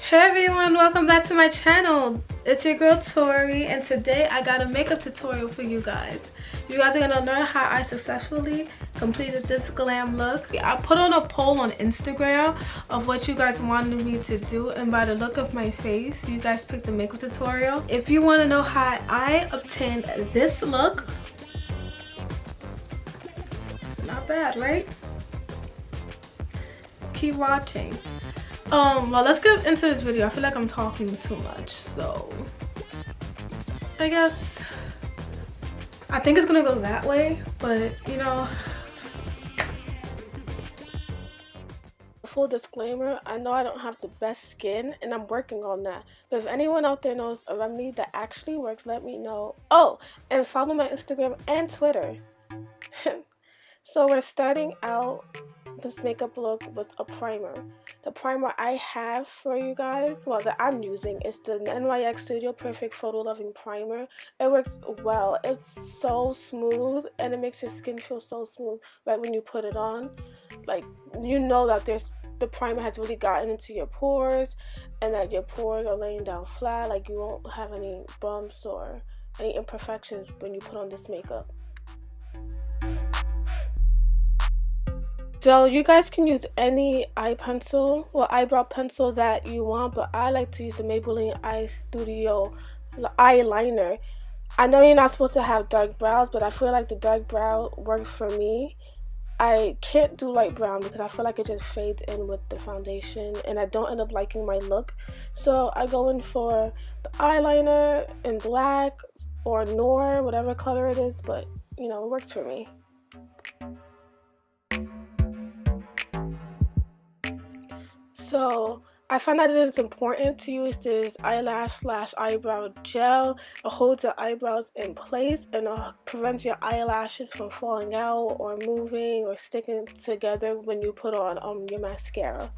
Hey everyone, welcome back to my channel. It's your girl Tori, and today I got a makeup tutorial for you guys. You guys are gonna learn how I successfully completed this glam look. I put on a poll on Instagram of what you guys wanted me to do, and by the look of my face, you guys picked the makeup tutorial. If you want to know how I obtained this look, not bad, right? Keep watching. Well, let's get into this video. I feel like I'm talking too much, so I guess I think it's gonna go that way, but you know. Full disclaimer, I know I don't have the best skin and I'm working on that, but if anyone out there knows a remedy that actually works, let me know. Oh, and follow my Instagram and Twitter. So we're starting out this makeup look with a primer. The primer I have for you guys, well, that I'm using, is the NYX Studio Perfect Photo Loving Primer. It works well. It's so smooth and it makes your skin feel so smooth right when you put it on. Like, you know that the primer has really gotten into your pores and that your pores are laying down flat. Like, you won't have any bumps or any imperfections when you put on this makeup. So you guys can use any eye pencil or eyebrow pencil that you want, but I like to use the Maybeline Eyestudio eyeliner. I know you're not supposed to have dark brows, but I feel like the dark brow works for me. I can't do light brown because I feel like it just fades in with the foundation and I don't end up liking my look. So I go in for the eyeliner in black or noir, whatever color it is, but you know, it works for me. So I find that it is important to use this eyelash/eyebrow gel. It holds your eyebrows in place and prevents your eyelashes from falling out or moving or sticking together when you put on your mascara.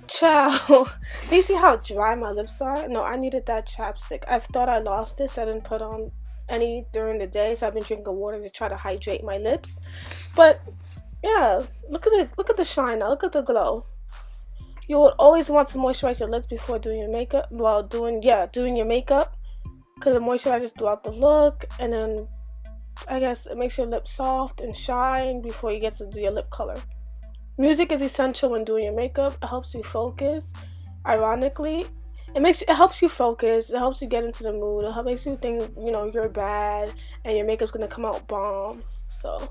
Ciao. Do you see how dry my lips are? No, I needed that chapstick. I thought I lost this. I didn't put on any during the day, so I've been drinking water to try to hydrate my lips. But yeah, look at the shine now. Look at the glow. You would always want to moisturize your lips before doing your makeup. Well, doing your makeup, because it moisturizes throughout the look, and then I guess it makes your lips soft and shine before you get to do your lip color. Music is essential when doing your makeup. It helps you focus. Ironically, it helps you focus. It helps you get into the mood. It makes you think, you know, you're bad and your makeup's gonna come out bomb. So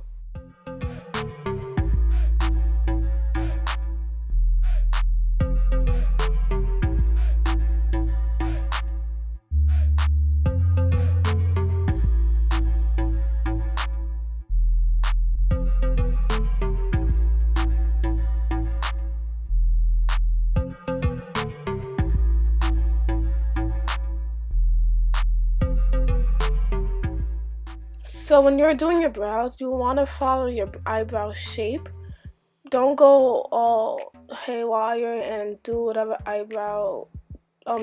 when you're doing your brows, you want to follow your eyebrow shape. Don't go all haywire and do whatever eyebrow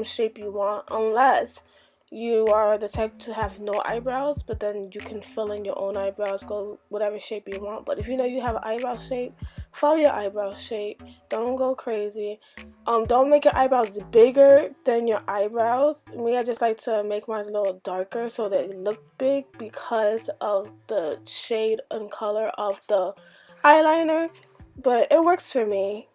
shape you want, unless you are the type to have no eyebrows, but then you can fill in your own eyebrows, go whatever shape you want. But if you know you have an eyebrow shape, follow your eyebrow shape. Don't go crazy. Don't make your eyebrows bigger than your eyebrows. Me, I just like to make mine a little darker so they look big because of the shade and color of the eyeliner, but it works for me.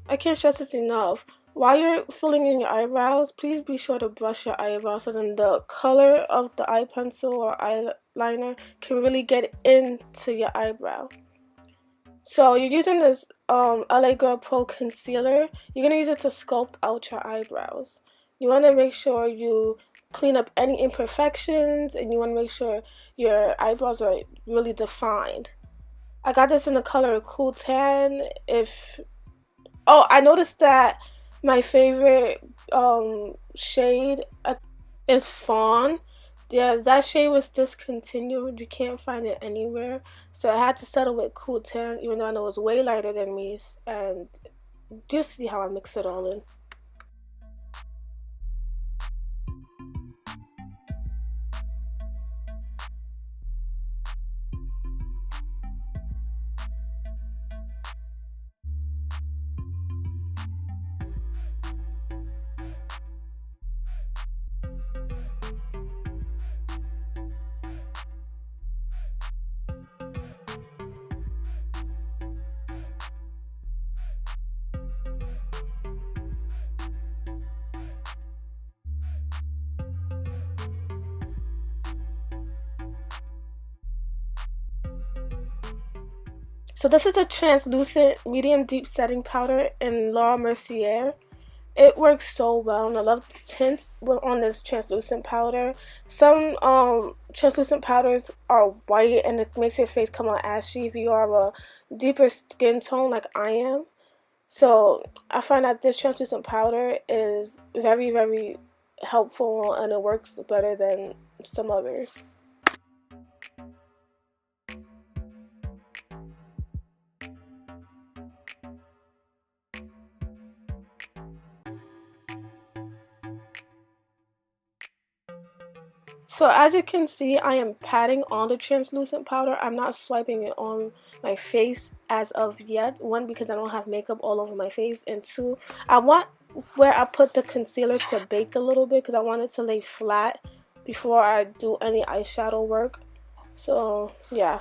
I can't stress this enough. while you're filling in your eyebrows, please be sure to brush your eyebrows so then the color of the eye pencil or eyeliner can really get into your eyebrow. So you're using this LA Girl Pro concealer. You're going to use it to sculpt out your eyebrows. You want to make sure you clean up any imperfections, and you want to make sure your eyebrows are really defined. I got this in the color Cool Tan. I noticed that my favorite shade is Fawn. Yeah, that shade was discontinued. You can't find it anywhere. So I had to settle with Cool Tan, even though I know it was way lighter than me. And just see how I mix it all in. So this is a translucent medium deep setting powder in Laura Mercier. It works so well, and I love the tint on this translucent powder. Some translucent powders are white and it makes your face come out ashy if you are a deeper skin tone like I am. So I find that this translucent powder is very, very helpful, and it works better than some others. So as you can see, I am patting on the translucent powder. I'm not swiping it on my face as of yet. One, because I don't have makeup all over my face, and two, I want where I put the concealer to bake a little bit because I want it to lay flat before I do any eyeshadow work. So yeah.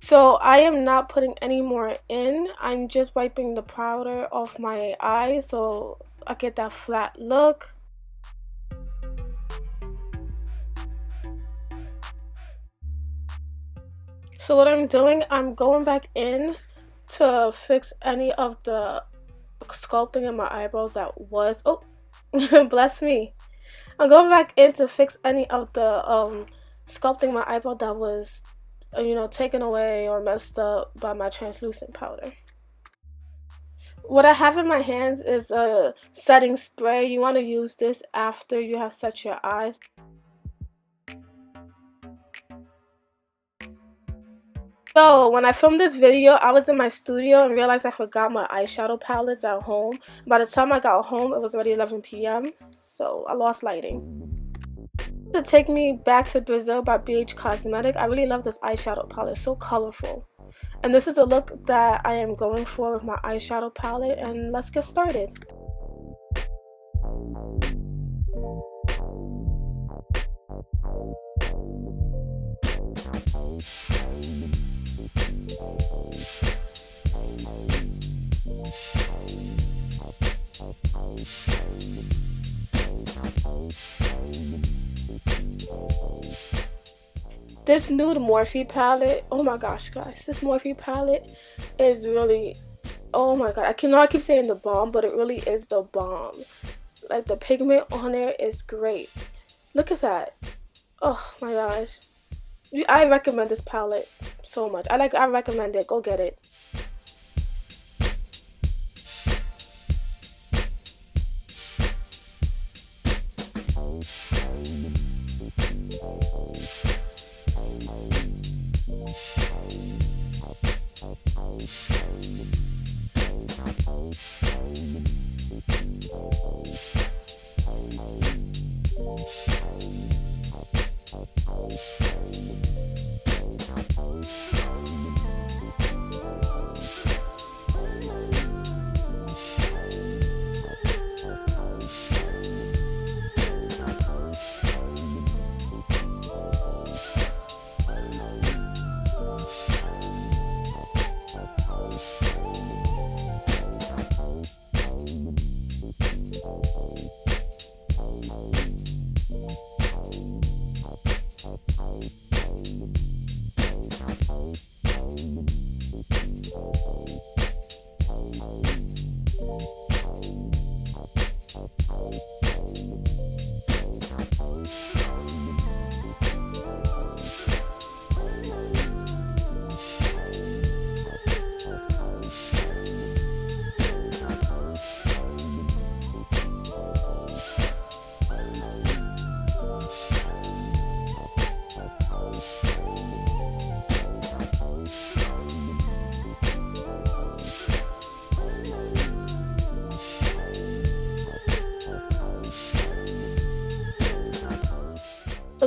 So I am not putting any more in. I'm just wiping the powder off my eyes so I get that flat look. So what I'm doing, I'm going back in to fix any of the sculpting in my eyebrow that was, oh, bless me. I'm going back in to fix any of the sculpting my eyebrow that was, taken away or messed up by my translucent powder. What I have in my hands is a setting spray. You want to use this after you have set your eyes. So when I filmed this video, I was in my studio and realized I forgot my eyeshadow palettes at home. By the time I got home, it was already 11 p.m. So I lost lighting. To take me back to Brazil by BH Cosmetic, I really love this eyeshadow palette. It's so colorful. And this is the look that I am going for with my eyeshadow palette. And let's get started. This nude Morphe palette, oh my gosh guys, this Morphe palette is really, oh my god, I keep saying the bomb, but it really is the bomb. Like, the pigment on it is great. Look at that. Oh my gosh. I recommend this palette so much. I recommend it. Go get it.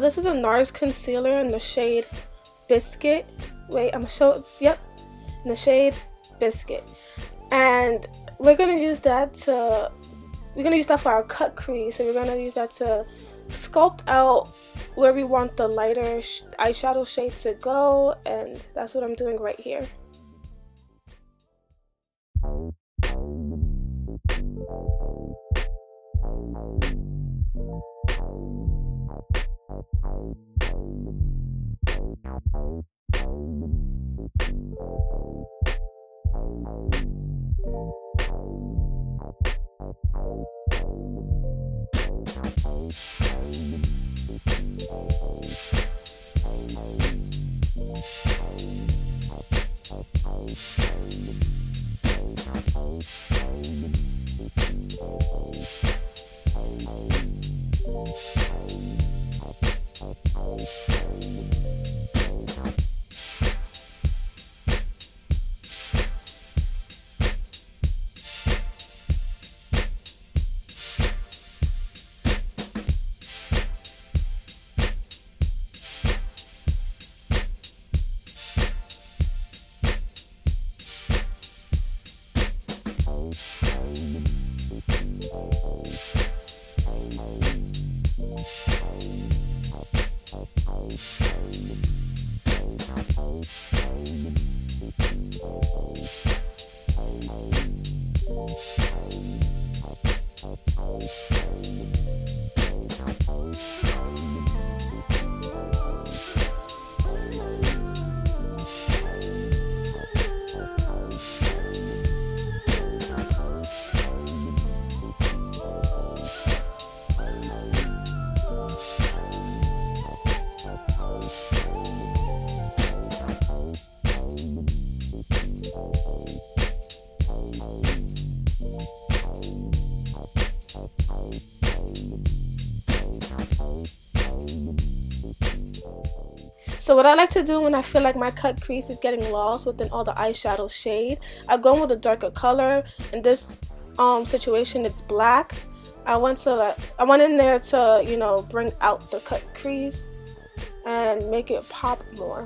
this is a NARS concealer in the shade Biscuit. Wait, I'm gonna show, yep, in the shade Biscuit. And we're gonna use that for our cut crease. So we're gonna use that to sculpt out where we want the lighter eyeshadow shade to go, and that's what I'm doing right here. So what I like to do when I feel like my cut crease is getting lost within all the eyeshadow shade, I go in with a darker color. In this situation, it's black. I went in there to, you know, bring out the cut crease and make it pop more.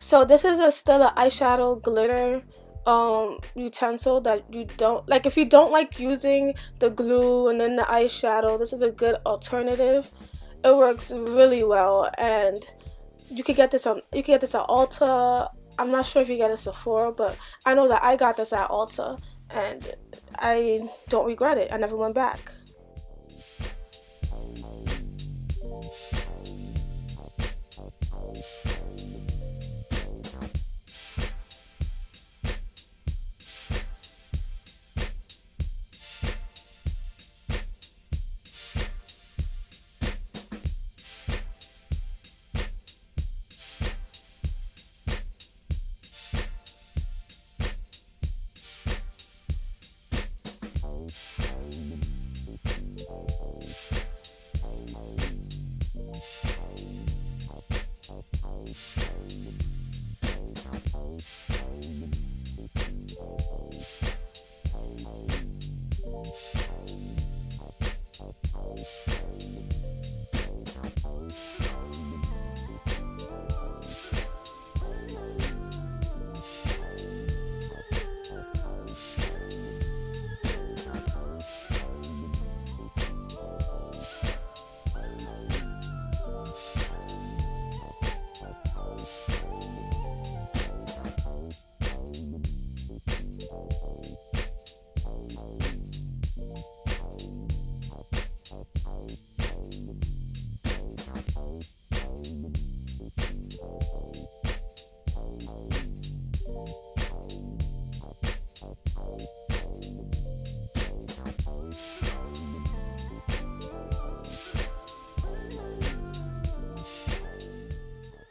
So this is a Stila eyeshadow glitter utensil that you don't like. If you don't like using the glue and then the eyeshadow, this is a good alternative. It works really well, and you could get this at Ulta. I'm not sure if you get it at Sephora, but I know that I got this at Ulta and I don't regret it. I never went back.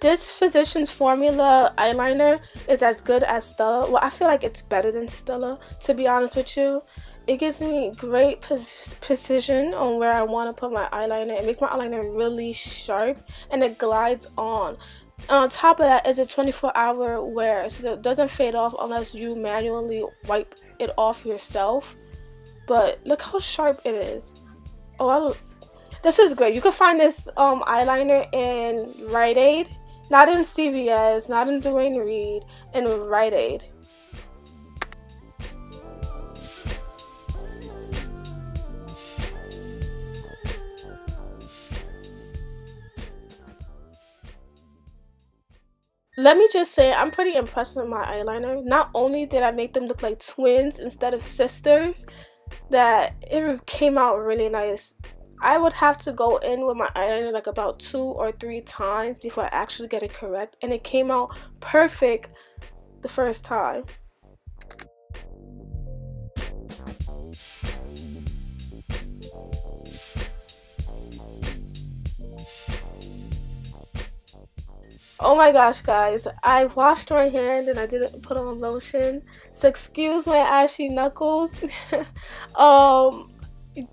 This Physicians Formula eyeliner is as good as Stila. Well, I feel like it's better than Stila, to be honest with you. It gives me great precision on where I want to put my eyeliner. It makes my eyeliner really sharp and it glides on. And on top of that, it's a 24-hour wear, so it doesn't fade off unless you manually wipe it off yourself. But look how sharp it is. Oh, this is great. You can find this eyeliner in Rite Aid. Not in CVS, not in Duane Reade, in Rite Aid. Let me just say, I'm pretty impressed with my eyeliner. Not only did I make them look like twins instead of sisters, that it came out really nice. I would have to go in with my eyeliner like about 2 or 3 times before I actually get it correct, and it came out perfect the first time. Oh my gosh, guys, I washed my hand and I didn't put on lotion, so excuse my ashy knuckles. um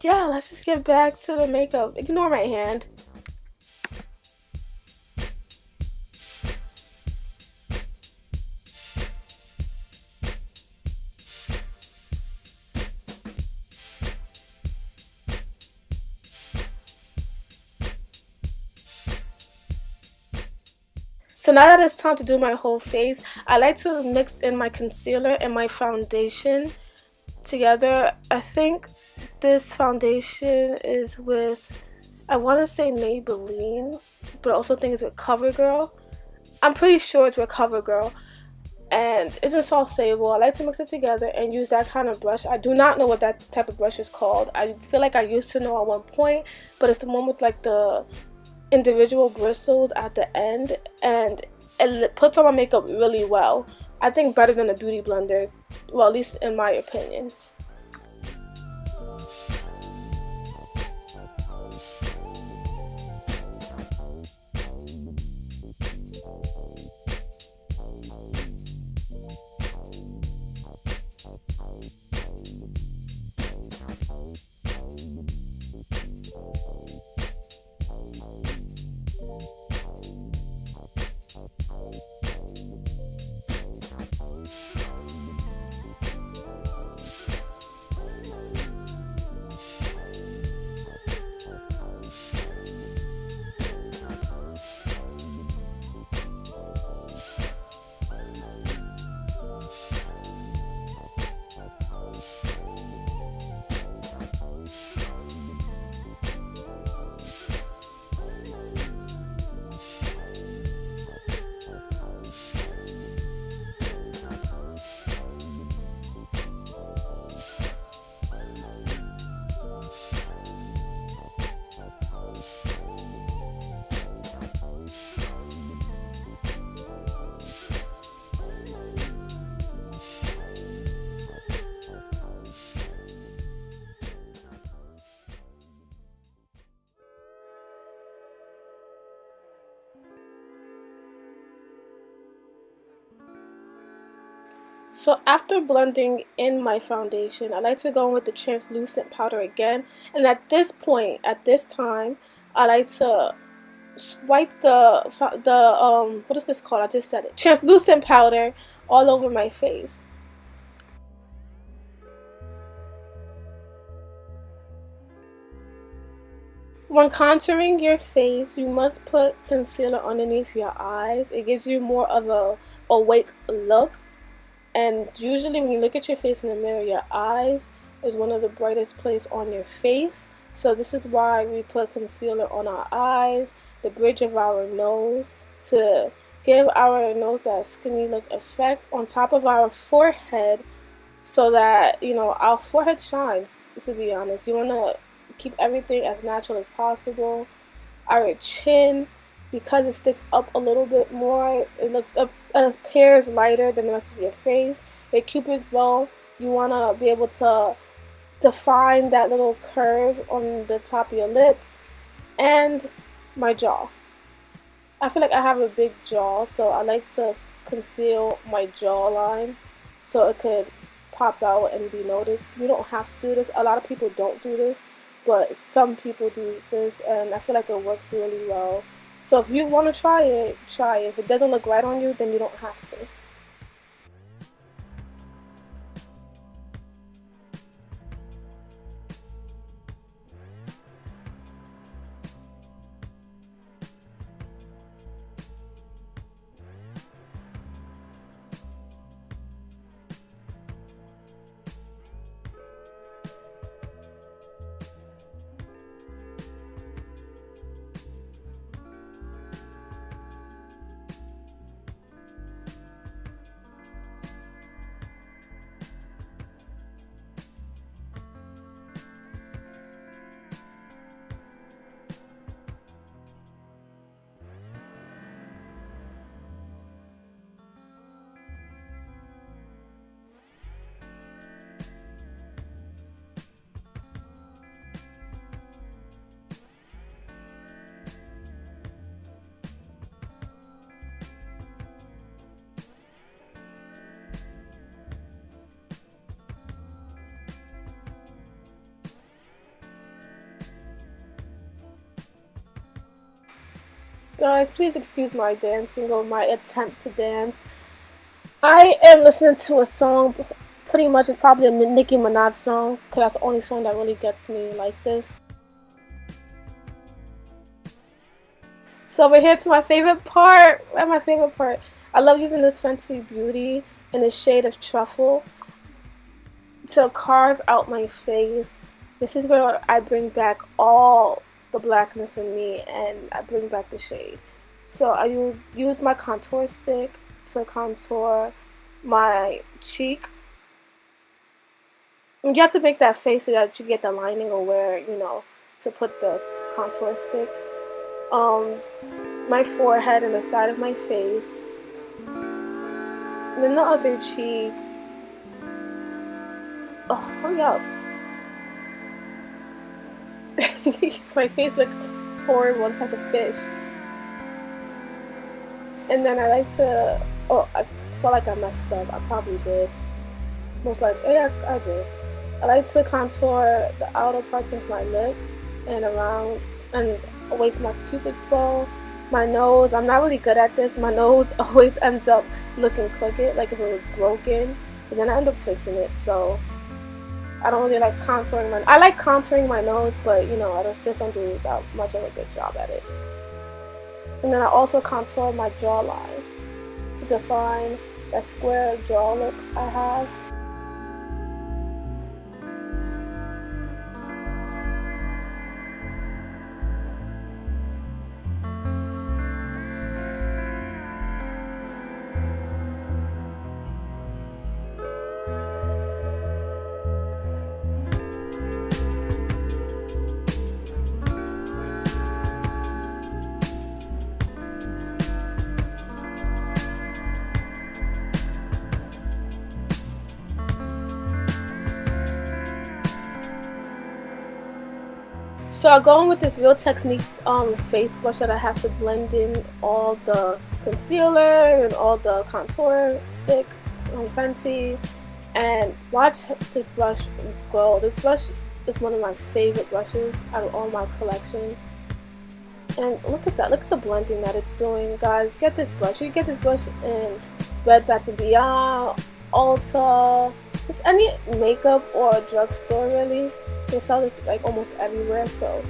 yeah, let's just get back to the makeup. Ignore my hand. So now that it's time to do my whole face, I like to mix in my concealer and my foundation together. I think this foundation is with, I want to say Maybelline, but I also think it's with Covergirl. I'm pretty sure it's with Covergirl. And it's just all Sable. I like to mix it together and use that kind of brush. I do not know what that type of brush is called. I feel like I used to know at one point, but it's the one with like the individual bristles at the end, and it puts on my makeup really well. I think better than a beauty blender, well, at least in my opinion. So after blending in my foundation, I like to go in with the translucent powder again. And at this point, at this time, I like to swipe the what is this called? I just said it. Translucent powder all over my face. When contouring your face, you must put concealer underneath your eyes. It gives you more of a awake look. And usually when you look at your face in the mirror, your eyes is one of the brightest places on your face. So this is why we put concealer on our eyes, the bridge of our nose, to give our nose that skinny look effect, on top of our forehead, so that, you know, our forehead shines, to be honest. You want to keep everything as natural as possible. Our chin, because it sticks up a little bit more, it appears lighter than the rest of your face. Your cupid's bow, you want to be able to define that little curve on the top of your lip. And my jaw. I feel like I have a big jaw, so I like to conceal my jawline so it could pop out and be noticed. You don't have to do this. A lot of people don't do this, but some people do this, and I feel like it works really well. So if you want to try it, try it. If it doesn't look right on you, then you don't have to. Guys, please excuse my dancing or my attempt to dance. I am listening to a song, pretty much it's probably a Nicki Minaj song, because that's the only song that really gets me like this. So we're here to my favorite part. My favorite part. I love using this Fenty Beauty in the shade of Truffle to carve out my face. This is where I bring back all the blackness in me and I bring back the shade. So I will use my contour stick to contour my cheek. You have to make that face so that you get the lining or where, you know, to put the contour stick. My forehead and the side of my face. And then the other cheek. Oh, hurry up. My face looks horrible. It's like a fish. And then I like to... Oh, I felt like I messed up. I probably did. Most likely. Yeah, I did. I like to contour the outer parts of my lip and around and away from my cupid's bow. My nose, I'm not really good at this. My nose always ends up looking crooked, like if it was broken. But then I end up fixing it, so I don't really like contouring my... I like contouring my nose, but you know, I just don't do that much of a good job at it. And then I also contour my jawline to define that square jaw look I have. So I go in with this Real Techniques face brush that I have to blend in all the concealer and all the contour stick from Fenty. And watch this brush go. This brush is one of my favorite brushes out of all my collection. And look at that. Look at the blending that it's doing. Guys, get this brush. You get this brush in Bed Bath & Beyond, Ulta, just any makeup or drugstore really. They sell this like almost everywhere, so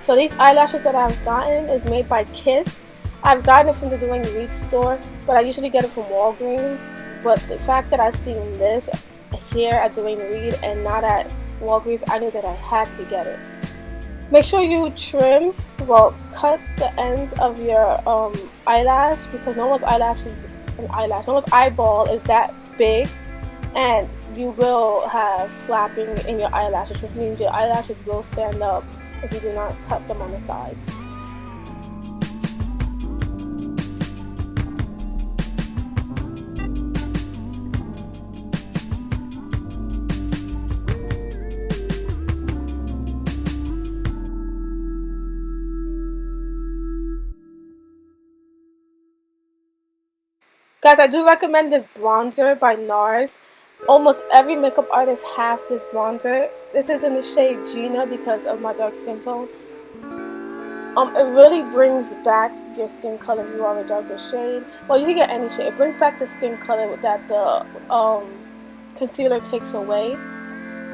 So these eyelashes that I've gotten is made by Kiss. I've gotten it from the Duane Reade store, but I usually get it from Walgreens. But the fact that I've seen this here at Duane Reade and not at Walgreens, I knew that I had to get it. Make sure you trim, well, cut the ends of your eyelash, because no one's eyelash is an eyelash. No one's eyeball is that big, and you will have flapping in your eyelashes, which means your eyelashes will stand up if you do not cut them on the sides. Guys, I do recommend this bronzer by Narz. Almost every makeup artist has this bronzer. This is in the shade Gienah because of my dark skin tone. It really brings back your skin color if you are a darker shade. Well, you can get any shade. It brings back the skin color that the concealer takes away.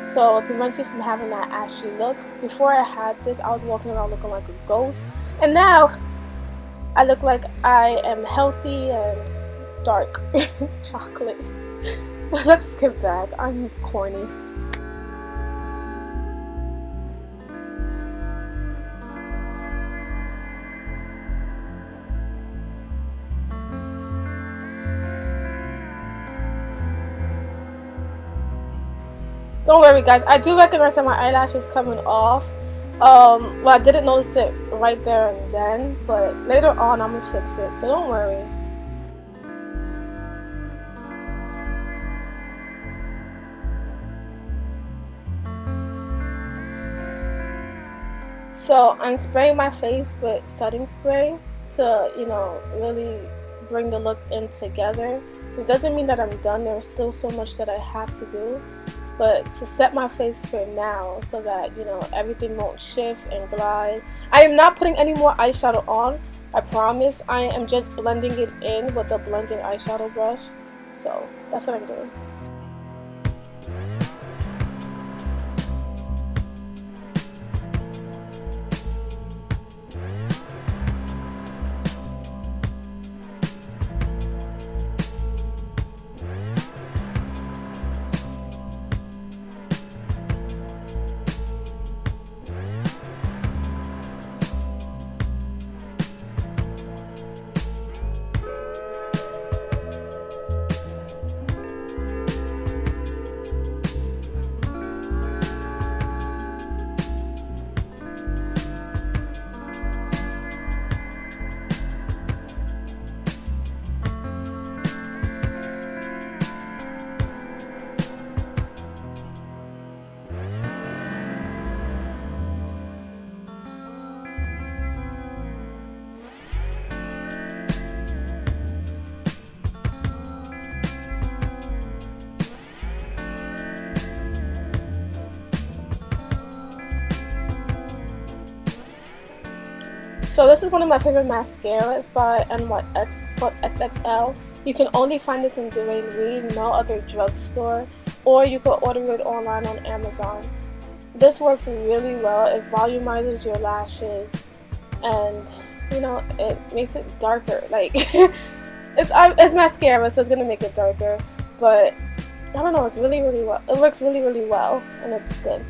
So it prevents you from having that ashy look. Before I had this, I was walking around looking like a ghost. And now, I look like I am healthy and dark chocolate. Let's just get back. I'm corny. Don't worry guys, I do recognize that my eyelash is coming off. Well, I didn't notice it right there and then, but later on I'm gonna fix it, so don't worry. So I'm spraying my face with setting spray to, you know, really bring the look in together. This doesn't mean that I'm done. There's still so much that I have to do, but to set my face for now so that, you know, everything won't shift and glide. I am not putting any more eyeshadow on, I promise. I am just blending it in with the blending eyeshadow brush. So that's what I'm doing. So this is one of my favorite mascaras by NYX, called XXL. You can only find this in Dwayne Reed, no other drugstore, or you can order it online on Amazon. This works really well. It volumizes your lashes, and you know, it makes it darker. Like it's mascara, so it's gonna make it darker. But I don't know, it's really well. It works really well, and it's good.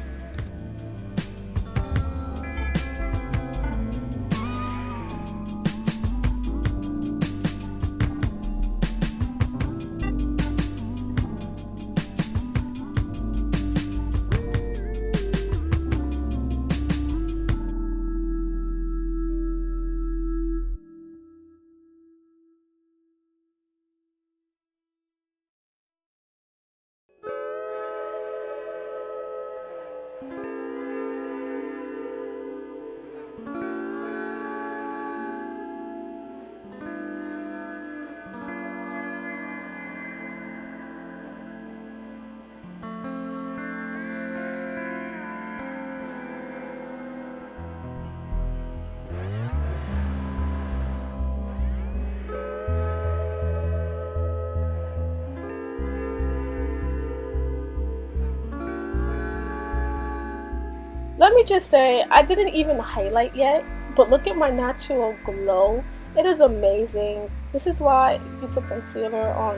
Let me just say, I didn't even highlight yet, but look at my natural glow. It is amazing. This is why you put concealer on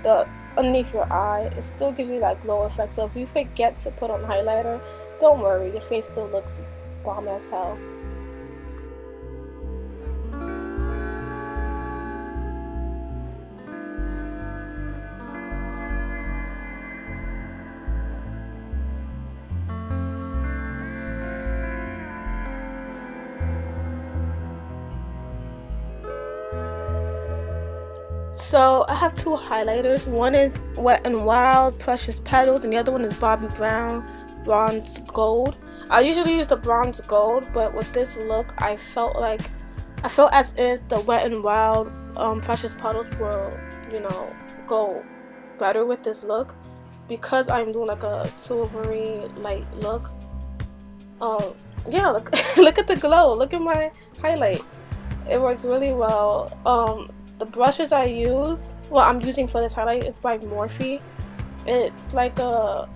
the underneath your eye. It still gives you that glow effect. So if you forget to put on highlighter, don't worry, your face still looks bomb as hell. So I have two highlighters. One is Wet n Wild Precious Petals, and the other one is Bobbi Brown Bronze Gold. I usually use the bronze gold, but with this look, I felt as if the Wet n Wild Precious Petals will, you know, go better with this look, because I'm doing like a silvery light look. Yeah, look at the glow. Look at my highlight. It works really well. The brushes I'm using for this highlight is by Morphe. It's like I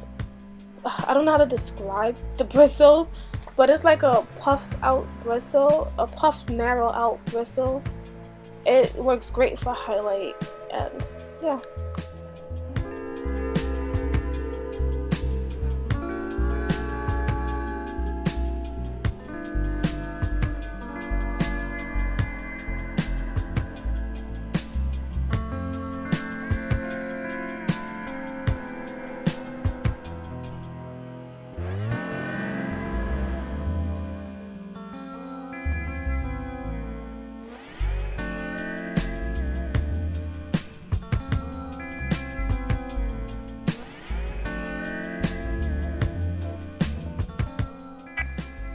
don't know how to describe the bristles, but it's like a puffed out bristle, a puffed narrow out bristle. It works great for highlight, and yeah.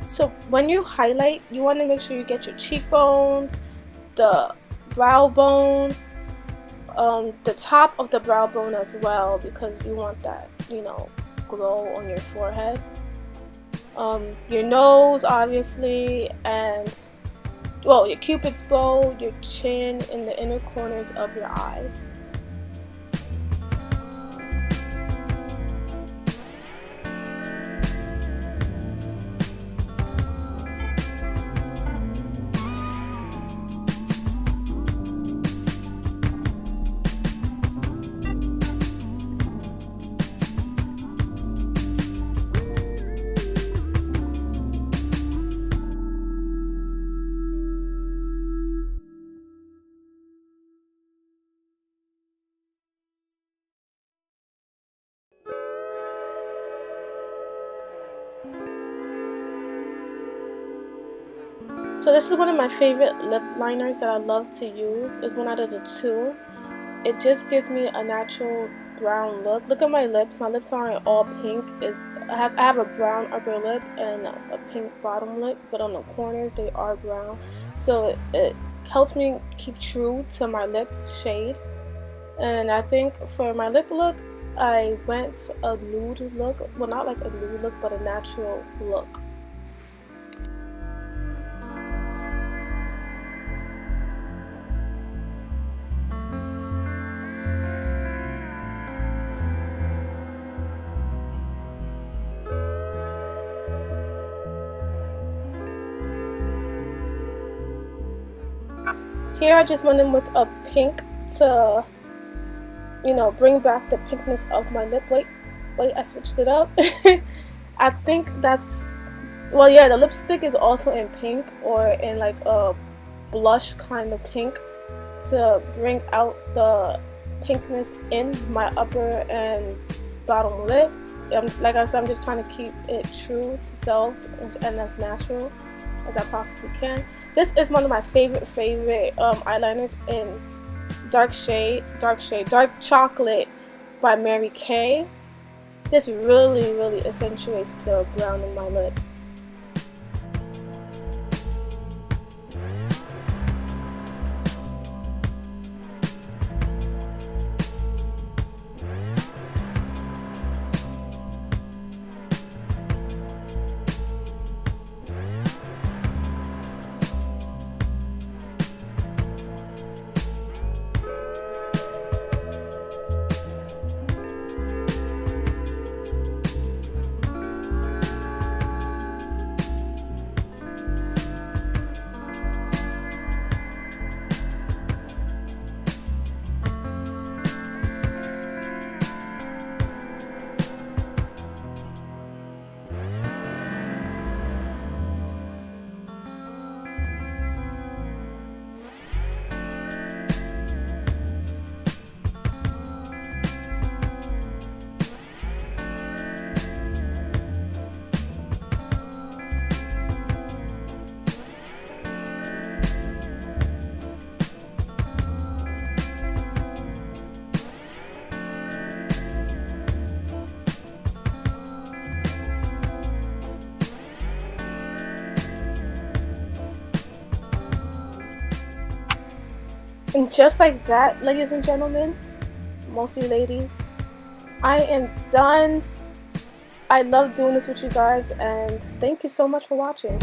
So when you highlight, you want to make sure you get your cheekbones, the brow bone, the top of the brow bone as well, because you want that, you know, glow on your forehead. Your nose, obviously, and well, your cupid's bow, your chin, and the inner corners of your eyes. So this is one of my favorite lip liners that I love to use. It's one out of the two. It just gives me a natural brown look. Look at my lips. My lips aren't all pink. I have a brown upper lip and a pink bottom lip, but on the corners they are brown. So it helps me keep true to my lip shade. And I think for my lip look, I went a nude look. Well, not like a nude look, but a natural look. Here I just went in with a pink to, you know, bring back the pinkness of my lip. Wait, I switched it up. I think that's, well, yeah, the lipstick is also in pink, or in like a blush kind of pink, to bring out the pinkness in my upper and bottom lip. Like I said, I'm just trying to keep it true to self and as natural as I possibly can. This is one of my favorite eyeliners in dark chocolate by Mary Kay. This really accentuates the brown in my lip. And just like that, ladies and gentlemen, mostly ladies, I am done. I love doing this with you guys, and thank you so much for watching.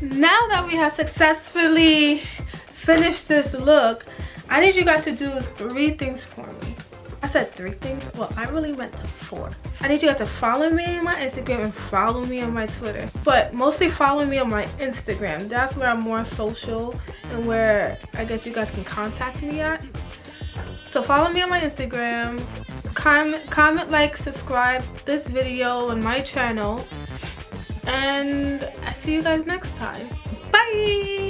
Now that we have successfully finished this look, I need you guys to do 3 things for me. I said 3 things? Well, I really meant 4. I need you guys to follow me on my Instagram and follow me on my Twitter. But mostly follow me on my Instagram. That's where I'm more social and where I guess you guys can contact me at. So follow me on my Instagram. Comment, like, subscribe this video on my channel. And I see you guys next time. Bye!